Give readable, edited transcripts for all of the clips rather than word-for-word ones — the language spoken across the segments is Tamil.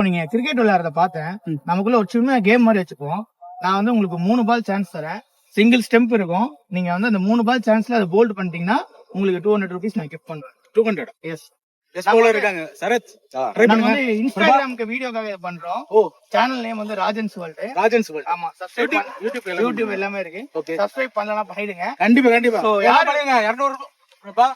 நீங்க கிரிக்கெட் விளையாடுறத பார்த்தேன். நமக்குள்ள ஒரு சின்ன கேம் மாதிரி வச்சுப்போம். நான் வந்து உங்களுக்கு 3 பால் சான்ஸ் தரேன். சிங்கிள் ஸ்டெம்ப் இருக்கும். நீங்க வந்து அந்த 3 பால் சான்ஸ்ல அதை போல்ட் பண்ணிட்டீங்கன்னா உங்களுக்கு 200 rupees நான் கிஃப்ட் பண்றேன். 200. எஸ். இருக்காங்க சரத். நம்ம வந்து இன்ஸ்டாகிராமுக்கு வீடியோக்காக பண்றோம். சேனல் நேம் வந்து ராஜன்ஸ் வேர்ல்ட். ராஜன்ஸ் வேர்ல்ட். ஆமா, சப்ஸ்கிரைப் யூடியூப் எல்லாமே இருக்கு. சப்ஸ்கிரைப் பண்ணலனா பண்ணிடுங்க. கண்டிப்பா. சோ யார் பண்ணுங்க 200 ரூபாய்.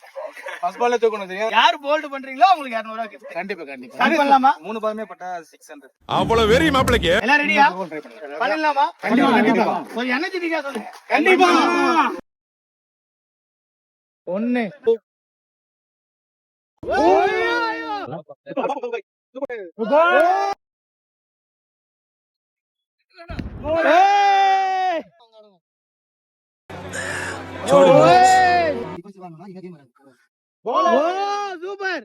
ஃபர்ஸ்ட் பால்ல தூக்கணும் தெரியும். யார் போல்ட் பண்றீங்களோ உங்களுக்கு 200 ரூபாய் கிஃப்ட். கண்டிப்பா. ஸ்டார்ட் பண்ணலாமா? 3 பாலுமே பட்டா 600. அவ்வளவு வெரி மாப்பிளைக்கு. எல்லாம் ரெடியா? பண்ணலாமா? கண்டிப்பா. ஒரு எனர்ஜெட்டிக்கா சொல்லுங்க. கண்டிப்பா. 1 சூப்பர்.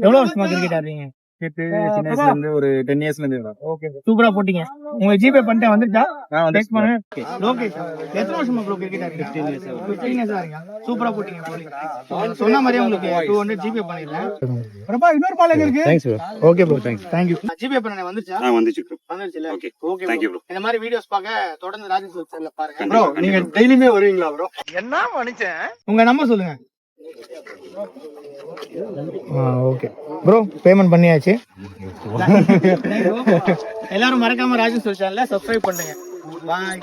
எவ்வளவு வருஷமா கிரிக்கெட் ஆடுறீங்க? சின்ன வயசுல இருந்து ஒரு 10 இயர்ஸ்ல இருந்து. ஓகே, சூப்பரா போட்டீங்க. உங்க ஜிபே பண்ணிட்டேன், வந்துட்டா? டெக்ஸ்ட் பண்ணு. ஓகே, எத்தனை வருஷமா ப்ரோ கிரிக்கெட் ஆடுறீங்க? 15 இயர்ஸ் ஆறீங்க. சூப்பரா போட்டீங்க ப்ரோ. சொன்ன மாதிரியே உங்களுக்கு 200 ஜிபே பண்ணிடுறேன். பிரபா, இன்னொரு பால் எங்க இருக்கு? Thanks bro. Okay bro, thank you. GPay பண்ணனே வந்துச்சா? வந்துச்சு ப்ரோ. வந்துச்சுல. Okay. Okay thank you bro. இந்த மாதிரி வீடியோஸ் பார்க்க தொடர்ந்து ராஜேஷ் சேனல்ல பாருங்க. ப்ரோ, நீங்க டெய்லியுமே வருவீங்களா ப்ரோ? என்ன மனுஷன்? உங்க நம்பர் சொல்லுங்க. ஓகே ப்ரோ, பேமெண்ட் பண்ணியாச்சு. எல்லாரும் மறக்காம ராஜேஷ் சேனலை சப்ஸ்கிரைப் பண்ணுங்க. பாய்.